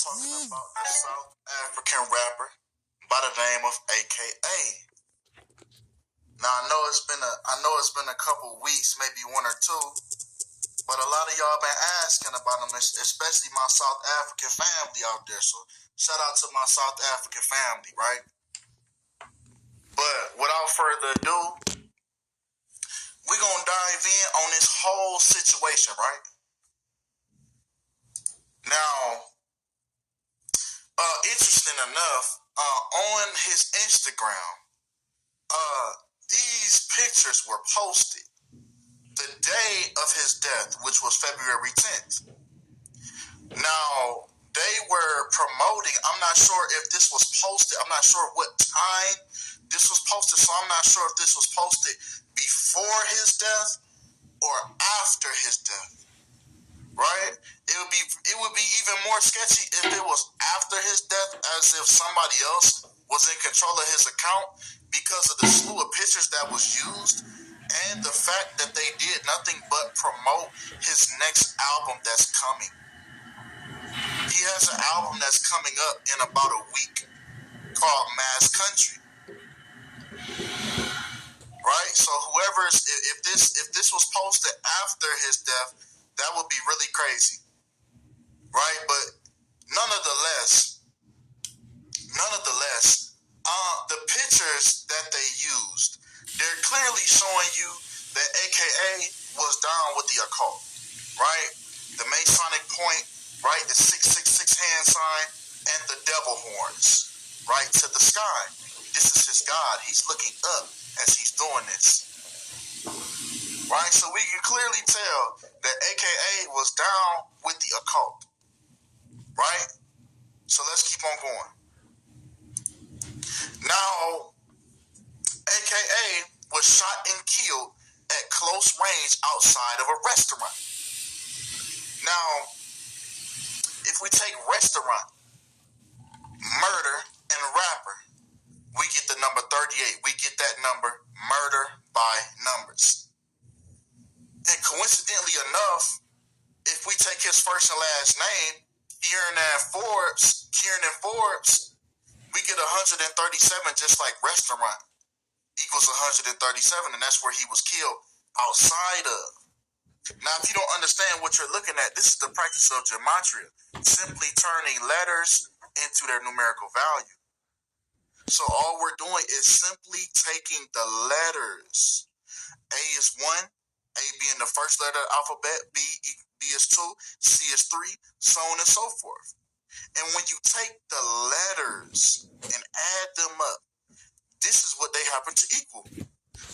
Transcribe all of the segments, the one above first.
talking about the South African rapper by the name of AKA. Now I know it's been a couple weeks, maybe one or two, but a lot of y'all been asking about him, especially my South African family out there. So shout out to my South African family, right? But without further ado, we're gonna dive in on this whole situation, right? Now, interesting enough, on his Instagram, these pictures were posted the day of his death, which was February 10th. Now, they were promoting, I'm not sure if this was posted, I'm not sure what time this was posted, so I'm not sure if this was posted before his death or after his death. Right? It would be even more sketchy if it was after his death, as if somebody else was in control of his account, because of the slew of pictures that was used and the fact that they did nothing but promote his next album that's coming. He has an album that's coming up in about a week called Mass Country. Right? So if this was posted after his death, that would be really crazy, right? But nonetheless, the pictures that they used, they're clearly showing you that AKA was down with the occult, right? The Masonic point, right? The 666 hand sign and the devil horns, right, to the sky. This is his God. He's looking up as he's doing this. Right, so we can clearly tell that AKA was down with the occult. Right? So let's keep on going. Now, AKA was shot and killed at close range outside of a restaurant. Now, if we take restaurant, murder, and rapper, we get the number 38. We get that number, murder by numbers. And coincidentally enough, if we take his first and last name, Kiernan Forbes, we get 137, just like restaurant equals 137, and that's where he was killed outside of. Now, if you don't understand what you're looking at, this is the practice of gematria, simply turning letters into their numerical value. So all we're doing is simply taking the letters. A is 1. A being the first letter of the alphabet, B is 2, C is 3, so on and so forth. And when you take the letters and add them up, this is what they happen to equal.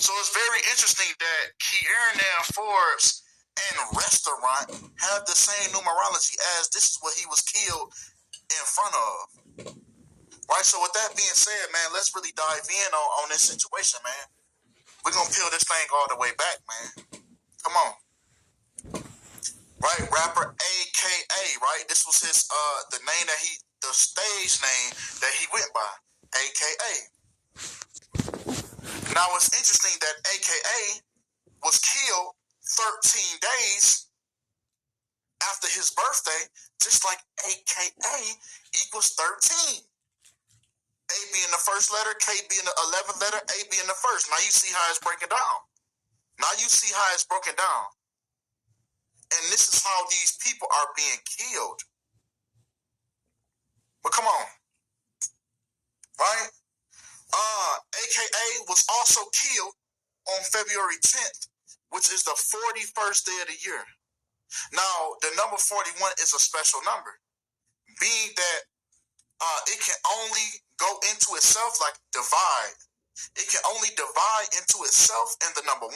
So it's very interesting that Kiernan Forbes and restaurant have the same numerology, as this is what he was killed in front of. Right, so with that being said, man, let's really dive in on this situation, man. We're going to peel this thing all the way back, man. Come on. Right, rapper AKA, right? This was his the stage name that he went by, AKA. Now it's interesting that AKA was killed 13 days after his birthday, just like AKA equals 13. A being the first letter, K being the 11th letter, A being the first. Now you see how it's breaking down. Now you see how it's broken down. And this is how these people are being killed. But come on. Right? AKA was also killed on February 10th, which is the 41st day of the year. Now, the number 41 is a special number, being that it can only go into itself, like divide. It can only divide into itself and the number 1.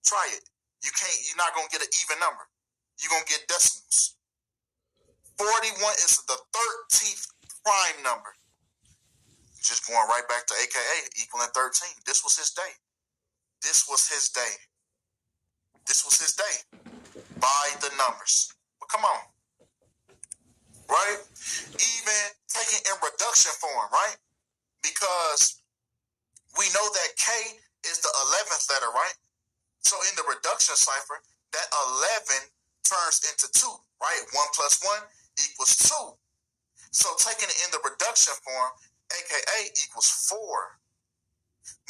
Try it. You're not going to get an even number. You're going to get decimals. 41 is the 13th prime number. Just going right back to AKA equaling 13. This was his day. By the numbers. But come on. Right? Even taking in reduction form, right? Because we know that K is the 11th letter, right? So in the reduction cipher, that 11 turns into 2, right? 1 plus 1 equals 2. So taking it in the reduction form, aka equals 4.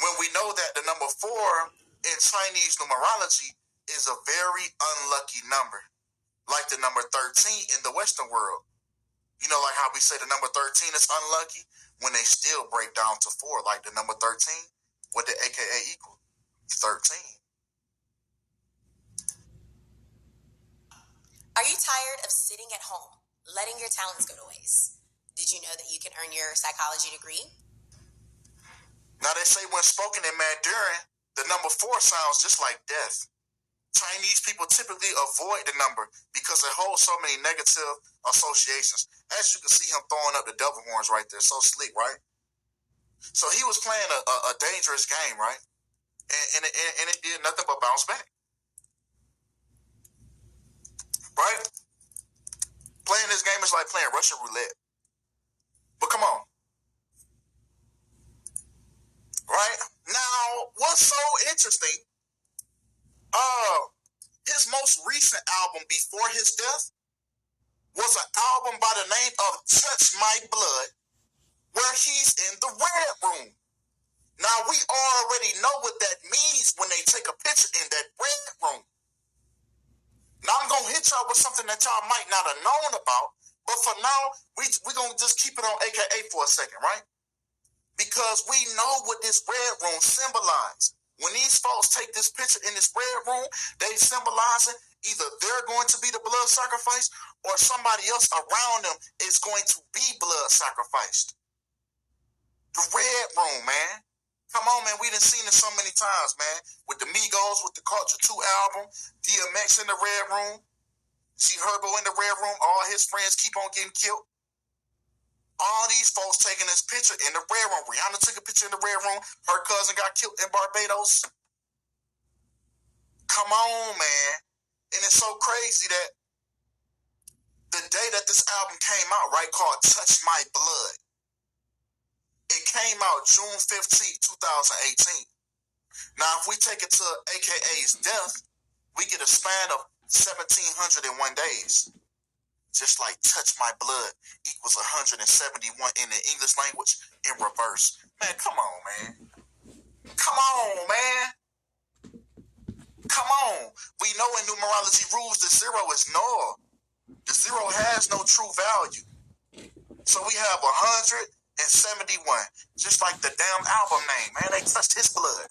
When we know that the number 4 in Chinese numerology is a very unlucky number, like the number 13 in the Western world. You know, like how we say the number 13 is unlucky, when they still break down to 4, like the number 13, what did aka equal? 13. Are you tired of sitting at home, letting your talents go to waste? Did you know that you can earn your psychology degree? Now they say when spoken in Mandarin, the number 4 sounds just like death. Chinese people typically avoid the number because it holds so many negative associations. As you can see him throwing up the devil horns right there, so slick, right? So he was playing a dangerous game, right? And it did nothing but bounce back. Right? Playing this game is like playing Russian roulette. But come on. Right? Now, what's so interesting, his most recent album before his death was an album by the name of Touch My Blood, where he's in the red room. Now, we already know what that means when they take a picture in that red room. Now, I'm going to hit y'all with something that y'all might not have known about, but for now, we're going to just keep it on AKA for a second, right? Because we know what this red room symbolizes. When these folks take this picture in this red room, they symbolizing either they're going to be the blood sacrifice or somebody else around them is going to be blood sacrificed. The red room, man. Come on, man. We done seen it so many times, man. With the Migos, with the Culture 2 album, DMX in the red room, G Herbo in the red room, all his friends keep on getting killed. All these folks taking this picture in the red room. Rihanna took a picture in the red room. Her cousin got killed in Barbados. Come on, man. And it's so crazy that the day that this album came out, right, called Touch My Blood, it came out June 15, 2018. Now, if we take it to AKA's death, we get a span of 1,701 days. Just like Touch My Blood equals 171 in the English language in reverse. Man, come on, man. Come on, man. Come on. We know in numerology rules the 0 is null. The 0 has no true value. So we have 171, just like the damn album name, man. They touched his blood.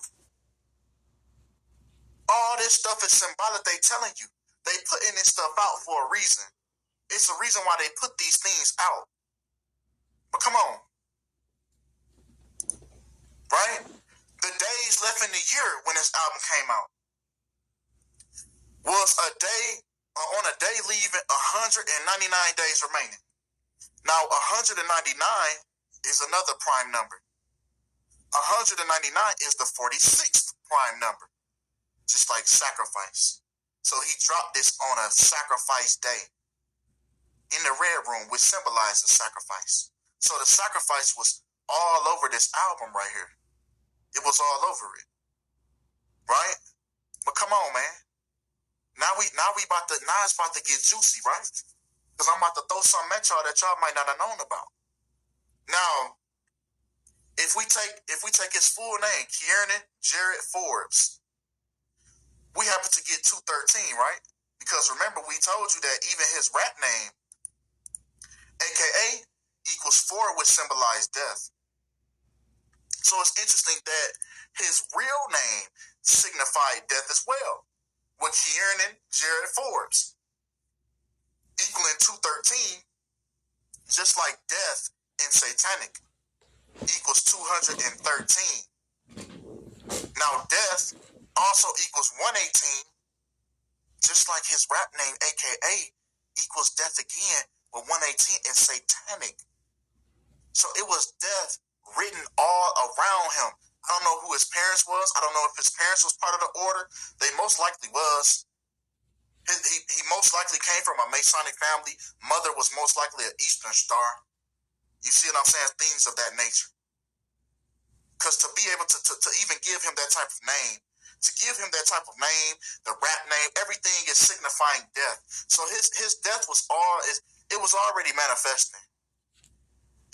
All this stuff is symbolic. They telling you. They putting this stuff out for a reason. It's a reason why they put these things out. But come on. Right? The days left in the year when this album came out was on a day leaving 199 days remaining. Now, 199 is another prime number. 199 is the 46th prime number, just like sacrifice. So he dropped this on a sacrifice day in the red room, which symbolizes sacrifice. So the sacrifice was all over this album right here. It was all over it. Right? But come on, man. Now it's about to get juicy, right? Because I'm about to throw something at y'all that y'all might not have known about. Now, if we take his full name, Kiernan Jared Forbes, we happen to get 213, right? Because remember, we told you that even his rap name, AKA, equals 4, which symbolized death. So it's interesting that his real name signified death as well, with Kiernan Jared Forbes, equaling 213, just like death in Satanic equals 213. Now, death also equals 118, just like his rap name, AKA, equals death again with 118 in Satanic. So it was death written all around him. I don't know who his parents was. I don't know if his parents was part of the order. They most likely was. He most likely came from a Masonic family. Mother was most likely an Eastern Star. You see what I'm saying? Things of that nature. Because to be able to even give him that type of name, the rap name, everything is signifying death. So his death was already manifesting.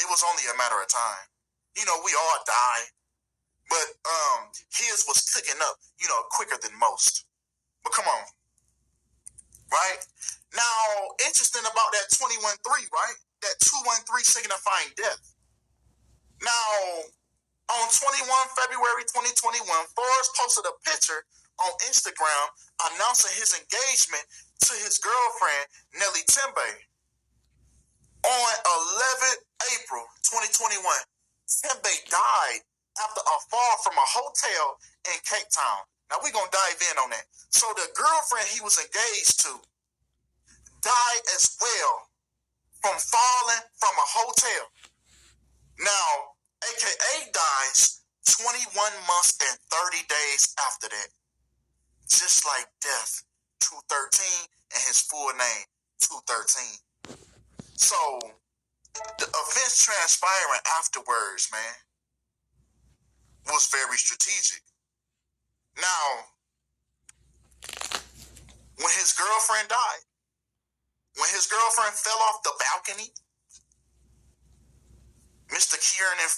it was only a matter of time. You know, we all die, but his was cooking up, you know, quicker than most. But come on, right? Now, interesting about that 21-3, right? That 213 signifying death. Now, on 21 February 2021, Forbes posted a picture on Instagram announcing his engagement to his girlfriend, Nelli Tembe. On 11 April 2021, Tembe died after a fall from a hotel in Cape Town. Now, we're going to dive in on that. So the girlfriend he was engaged to died as well from falling from a hotel. Now, AKA dies 21 months and 30 days after that. Just like death, 213, and his full name, 213. So, the events transpiring afterwards, man, was very strategic. Now, when his girlfriend died, when his girlfriend fell off the balcony, Mr. Kiernan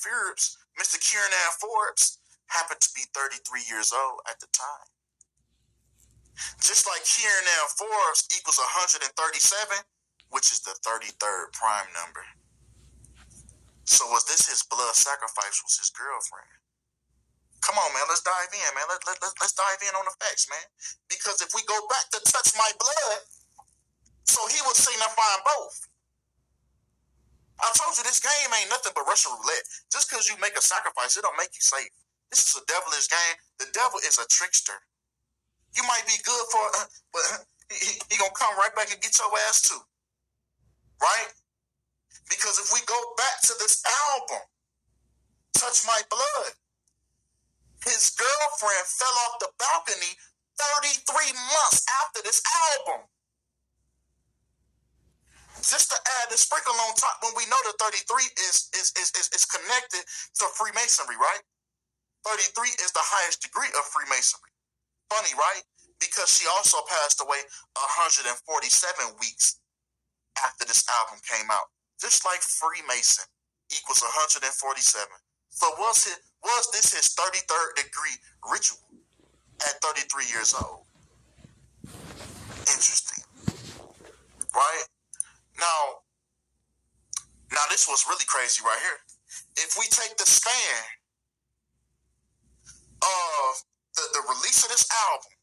Forbes happened to be 33 years old at the time. Just like Kiernan Forbes equals 137, which is the 33rd prime number. So was this his blood sacrifice? Was his girlfriend? Come on, man, let's dive in, man. Let's dive in on the facts, man. Because if we go back to touch my blood, so he was signifying both. I told you this game ain't nothing but Russian roulette. Just because you make a sacrifice, it don't make you safe. This is a devilish game. The devil is a trickster. You might be good for it, but he gonna come right back and get your ass too. Right? Because if we go back to this album, Touch My Blood, his girlfriend fell off the balcony 33 months after this album. Just to add the sprinkle on top, when we know that 33 is connected to Freemasonry, right? 33 is the highest degree of Freemasonry. Funny, right? Because she also passed away 147 weeks after this album came out. Just like Freemason equals 147. So was this his 33rd degree ritual at 33 years old? Interesting. Right? Now this was really crazy right here. If we take the span of the release of this album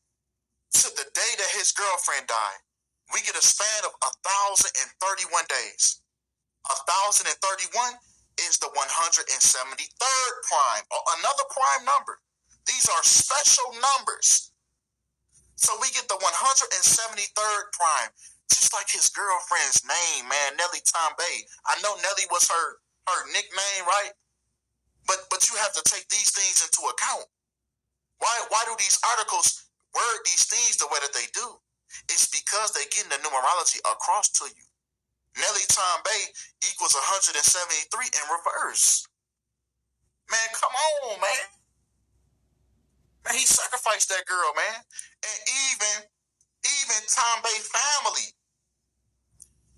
to the day that his girlfriend died, we get a span of 1,031 days. 1,031 is the 173rd prime, or another prime number. These are special numbers. So we get the 173rd prime, just like his girlfriend's name, man, Nelli Tembe. I know Nelli was her nickname, right? But you have to take these things into account. Why do these articles word these things the way that they do? It's because they're getting the numerology across to you. Nelli Tembe equals 173 in reverse. Man, come on, man. Man, he sacrificed that girl, man. And even Tembe family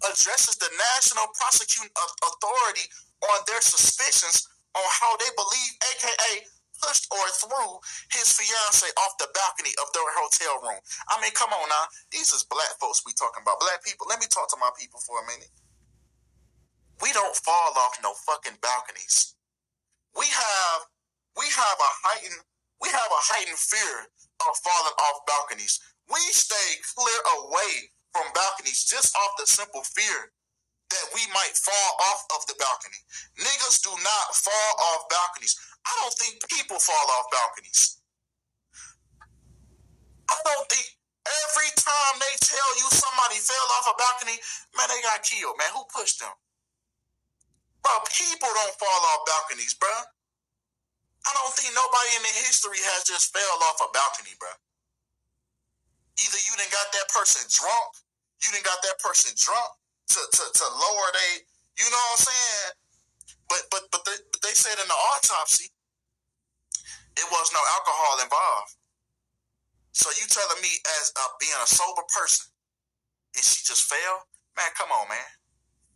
addresses the National Prosecuting Authority on their suspicions on how they believe AKA pushed or threw his fiancée off the balcony of their hotel room. I mean, come on now. These is black folks we talking about. Black people. Let me talk to my people for a minute. We don't fall off no fucking balconies. We have a heightened fear of falling off balconies. We stay clear away from balconies just off the simple fear that we might fall off of the balcony. Niggas do not fall off balconies. I don't think people fall off balconies. I don't think every time they tell you somebody fell off a balcony, man, they got killed, man. Who pushed them? Bro, people don't fall off balconies, bro. I don't think nobody in the history has just fell off a balcony, bro. Either you done got that person drunk, to lower they, you know what I'm saying? But they said in the autopsy, it was no alcohol involved. So you telling me as being a sober person, and she just fell? Man, come on, man.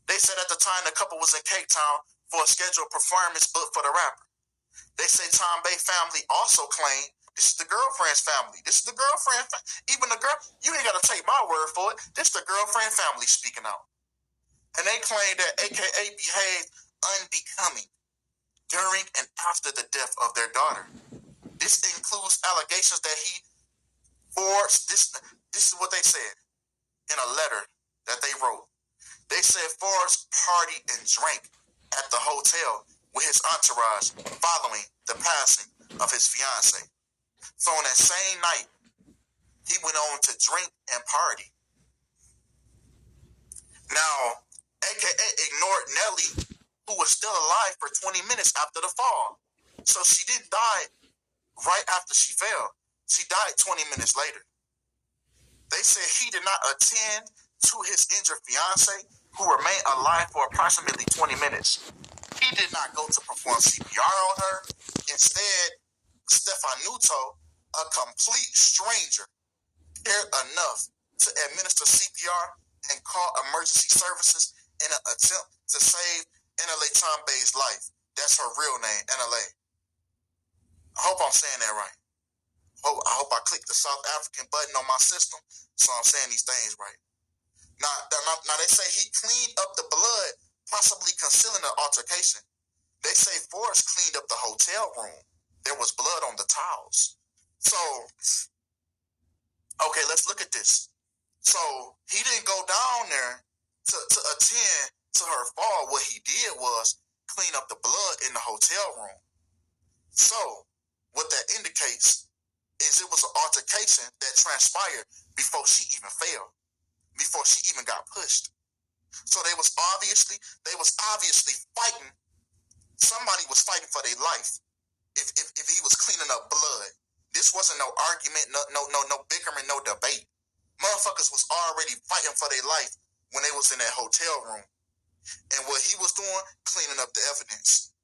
They said at the time the couple was in Cape Town for a scheduled performance booked for the rapper. They say Tembe family also claimed this is the girlfriend's family. This is the girlfriend. Even the girl, you ain't got to take my word for it. This is the girlfriend family speaking out. And they claim that AKA behaved unbecoming during and after the death of their daughter. This includes allegations that he forged, this is what they said in a letter that they wrote. They said Forbes partied and drank at the hotel with his entourage following the passing of his fiancée. So on that same night, he went on to drink and party. Now, AKA ignored Nelli, who was still alive for 20 minutes after the fall. So she didn't die right after she fell. She died 20 minutes later. They said he did not attend to his injured fiancée, who remained alive for approximately 20 minutes. He did not go to perform CPR on her. Instead, Stefanuto, a complete stranger, cared enough to administer CPR and call emergency services in an attempt to save Anele Tembe's life. That's her real name, Anele. I hope I'm saying that right. I hope I clicked the South African button on my system, so I'm saying these things right. Now they say he cleaned up the blood, possibly concealing the altercation. They say Forbes cleaned up the hotel room. There was blood on the towels. So, okay, let's look at this. So he didn't go down there to attend to her fall. What he did was clean up the blood in the hotel room. So what that indicates is it was an altercation that transpired before she even fell, before she even got pushed. So they was obviously fighting. Somebody was fighting for their life. If he was cleaning up blood, this wasn't no argument, no bickering, no debate. Motherfuckers was already fighting for their life when they was in that hotel room. And what he was doing, cleaning up the evidence.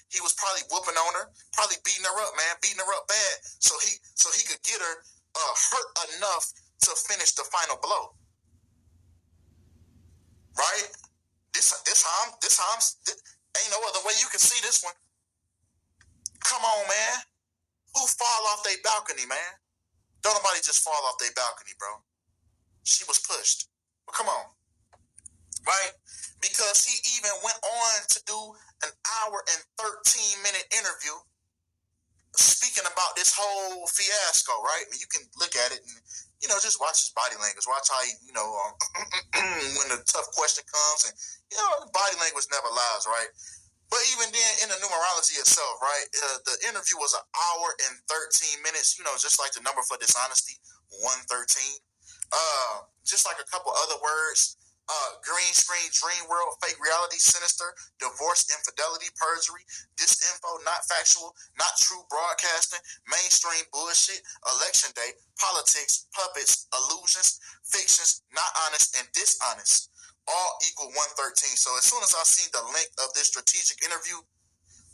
He was probably whooping on her, probably beating her up, man, beating her up bad, so he could get her hurt enough to finish the final blow. Right? This ain't no other way you can see this one. Come on, man. Who fall off their balcony, man? Don't nobody just fall off their balcony, bro. She was pushed. But come on. Right? Because he even went on to do an hour and 13-minute interview speaking about this whole fiasco, right? You can look at it and, just watch his body language. Watch how he, when the tough question comes and, body language never lies, right? But even then, in the numerology itself, right, the interview was an hour and 13 minutes, just like the number for dishonesty, 113. Just like a couple other words, green screen, dream world, fake reality, sinister, divorce, infidelity, perjury, disinfo, not factual, not true broadcasting, mainstream bullshit, election day, politics, puppets, illusions, fictions, not honest, and dishonest. All equal 113. So as soon as I seen the link of this strategic interview,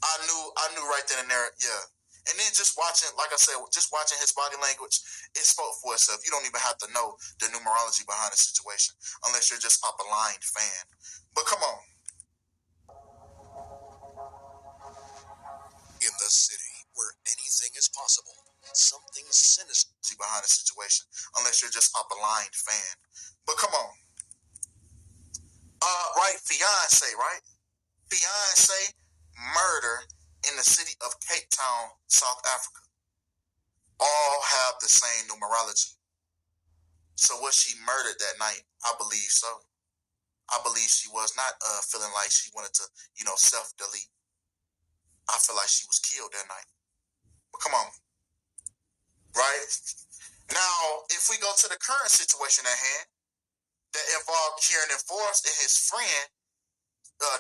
I knew right then and there, yeah. And then just watching, like I said, just watching his body language, it spoke for itself. You don't even have to know the numerology behind the situation unless you're just a blind fan. But come on. In the city where anything is possible, something sinister behind the situation unless you're just a blind fan. But come on. Right, fiancé, right? Fiancé murder in the city of Cape Town, South Africa. All have the same numerology. So was she murdered that night? I believe so. I believe she was not feeling like she wanted to, self-delete. I feel like she was killed that night. But come on. Right? Now, if we go to the current situation at hand, that involved Kiernan Forbes and his friend,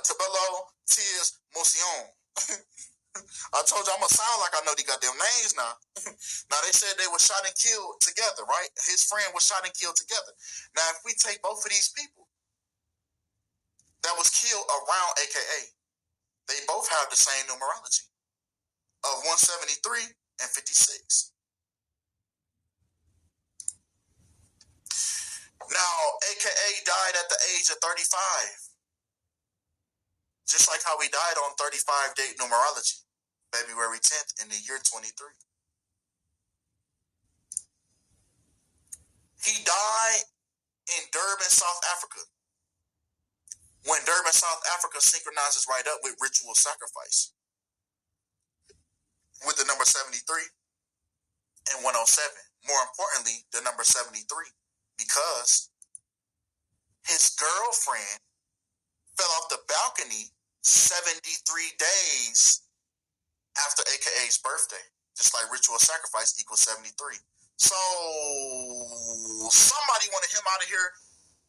Tabelo Tears Motion. I told you I'm going to sound like I know these goddamn names now. Now, they said they were shot and killed together, right? His friend was shot and killed together. Now, if we take both of these people that was killed around AKA, they both have the same numerology of 173 and 56. Now, AKA died at the age of 35. Just like how he died on 35-date numerology, February 10th in the year 23. He died in Durban, South Africa, when Durban, South Africa synchronizes right up with ritual sacrifice, with the number 73 and 107. More importantly, the number 73, because his girlfriend fell off the balcony 73 days after AKA's birthday. Just like ritual sacrifice equals 73. So somebody wanted him out of here.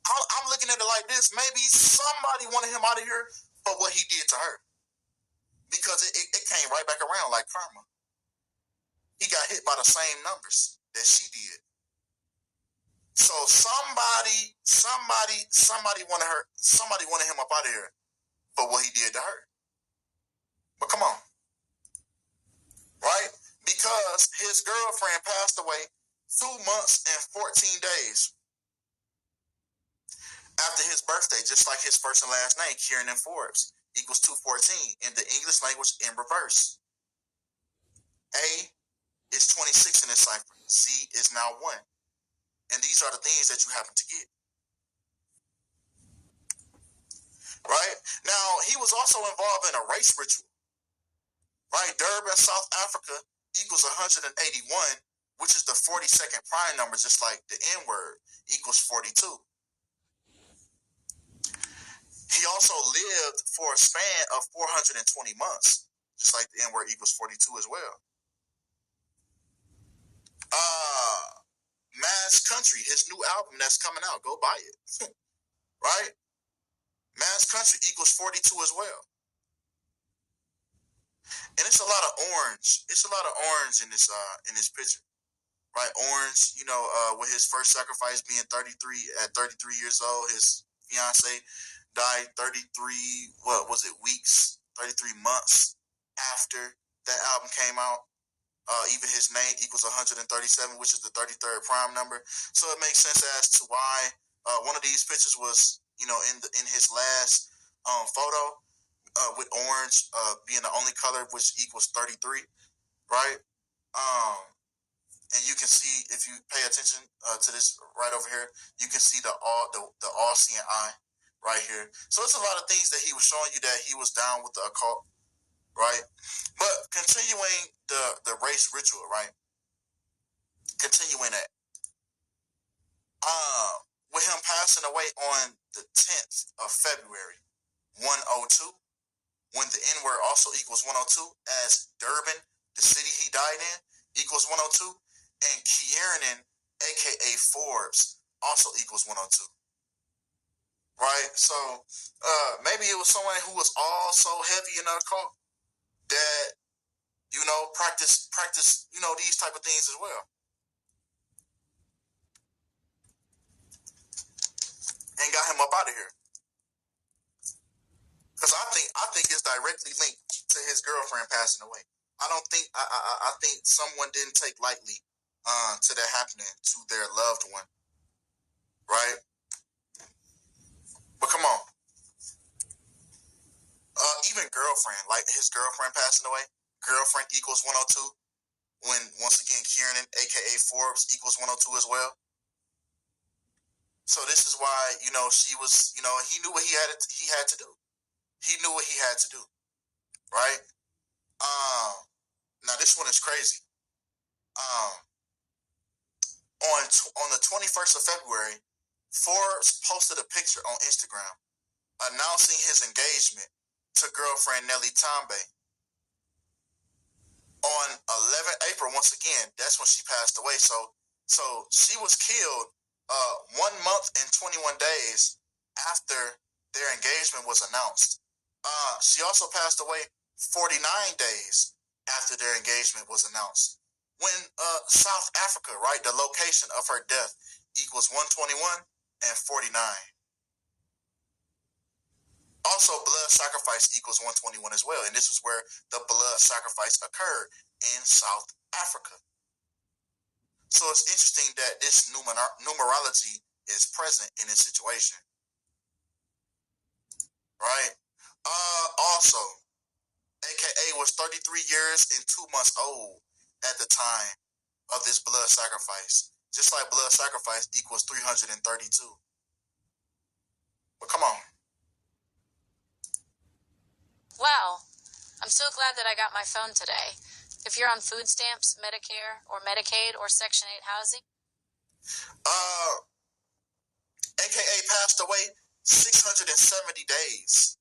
I'm looking at it like this. Maybe somebody wanted him out of here for what he did to her. Because it came right back around like karma. He got hit by the same numbers that she did. So somebody wanted him up out of here for what he did to her. But come on. Right? Because his girlfriend passed away 2 months and 14 days after his birthday, just like his first and last name, Kiernan Forbes, equals 214 in the English language in reverse. A is 26 in this cipher. C is now 1. And these are the things that you happen to get. Right? Now, he was also involved in a race ritual. Right? Durban, South Africa equals 181, which is the 42nd prime number, just like the N-word, equals 42. He also lived for a span of 420 months, just like the N-word equals 42 as well. Mass Country, his new album that's coming out, go buy it. Right? Mass Country equals 42 as well. And it's a lot of orange. It's a lot of orange in this picture. Right? Orange, with his first sacrifice being 33 years old, his fiance died 33 weeks, 33 months after that album came out. Even his name equals 137, which is the 33rd prime number. So it makes sense as to why one of these pictures was, in his last photo, with orange being the only color, which equals 33, right? And you can see, if you pay attention to this right over here, you can see the all-seeing eye right here. So it's a lot of things that he was showing you that he was down with the occult, right? But continuing the race ritual, right? Continuing that. With him passing away on the 10th of February, 102, when the N-word also equals 102, as Durban, the city he died in, equals 102, and Kiernan, aka Forbes, also equals 102. Right? So maybe it was someone who was also heavy in the occult that, practice, these type of things as well. And got him up out of here. Because I think it's directly linked to his girlfriend passing away. I think someone didn't take lightly to that happening to their loved one. Right? But come on. Even girlfriend, like his girlfriend passing away, girlfriend equals 102. When, once again, Kiernan, aka Forbes, equals 102 as well. So this is why, she was, he knew what he had to do. He knew what he had to do. Right? Now this one is crazy. On the 21st of February, Forbes posted a picture on Instagram announcing his engagement to girlfriend Nelli Tembe. On 11 April, once again, that's when she passed away. So she was killed 1 month and 21 days after their engagement was announced. She also passed away 49 days after their engagement was announced. When South Africa, right, the location of her death equals 121 and 49. Also, blood sacrifice equals 121 as well. And this is where the blood sacrifice occurred, in South Africa. So it's interesting that this numerology is present in this situation. Right? Also, AKA was 33 years and 2 months old at the time of this blood sacrifice. Just like blood sacrifice equals 332. But come on. Wow, I'm so glad that I got my phone today. If you're on food stamps, Medicare, or Medicaid, or Section 8 housing... AKA passed away 670 days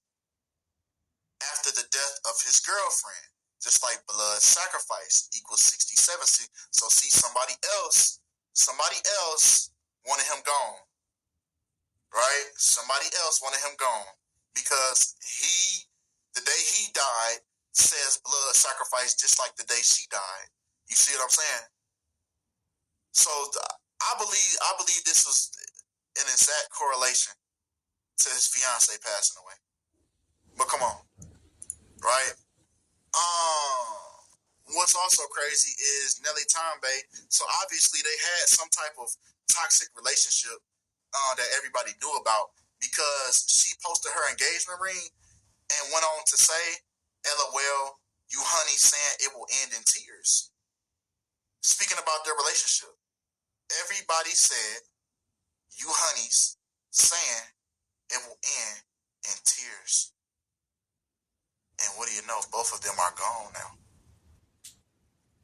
after the death of his girlfriend. Just like blood sacrifice equals 67. So see, somebody else wanted him gone. Right? Somebody else wanted him gone. Because the day he died, says blood sacrifice just like the day she died. You see what I'm saying? So I believe this was an exact correlation to his fiancée passing away. But come on. Right? What's also crazy is Nelli Tembe. So obviously they had some type of toxic relationship that everybody knew about, because she posted her engagement ring and went on to say, LOL, you honey saying it will end in tears. Speaking about their relationship, everybody said, you honeys saying it will end in tears. And what do you know? Both of them are gone now.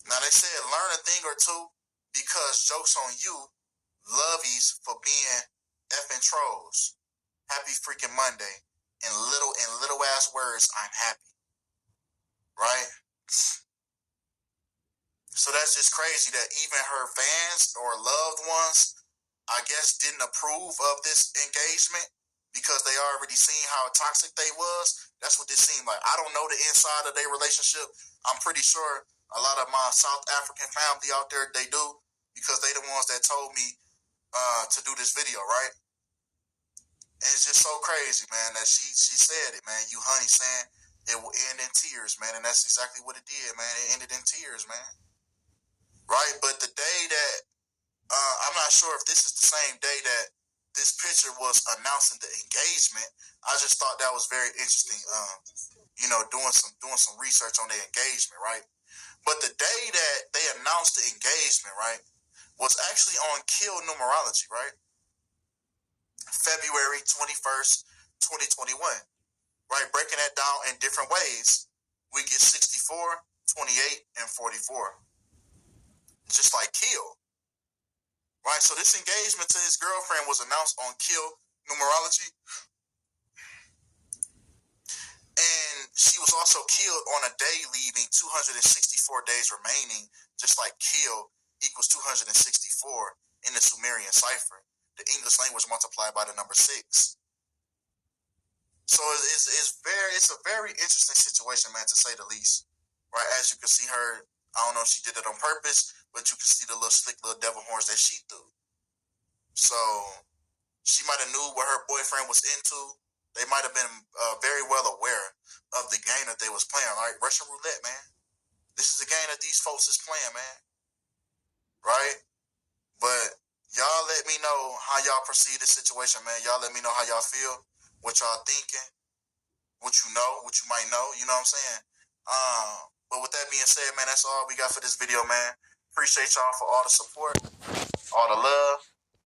Now they said learn a thing or two, because joke's on you, lovies, for being effing trolls. Happy freaking Monday. In little ass words, I'm happy. Right? So that's just crazy that even her fans or loved ones, I guess, didn't approve of this engagement, because they already seen how toxic they was. That's what this seemed like. I don't know the inside of their relationship. I'm pretty sure a lot of my South African family out there, they do, because they the ones that told me to do this video, right? And it's just so crazy, man, that she said it, man. You honey saying it will end in tears, man. And that's exactly what it did, man. It ended in tears, man. Right? But the day that, I'm not sure if this is the same day that this picture was announcing the engagement. I just thought that was very interesting. Doing some research on their engagement, right? But the day that they announced the engagement, right, was actually on Kill numerology, right? February 21st, 2021. Right? Breaking that down in different ways, we get 64, 28, and 44. Just like Kill. Right? So this engagement to his girlfriend was announced on Kill numerology. And she was also killed on a day leaving 264 days remaining, just like Kill equals 264 in the Sumerian cipher. The English language multiplied by the number 6. So it's a very interesting situation, man, to say the least. Right? As you can see her, I don't know if she did it on purpose, but you can see the little slick little devil horns that she threw. So she might have knew what her boyfriend was into. They might have been very well aware of the game that they was playing. Right? Russian roulette, man. This is a game that these folks is playing, man. Right? But y'all let me know how y'all perceive this situation, man. Y'all let me know how y'all feel, what y'all thinking, what you know, what you might know. You know what I'm saying? But with that being said, man, that's all we got for this video, man. Appreciate y'all for all the support, all the love.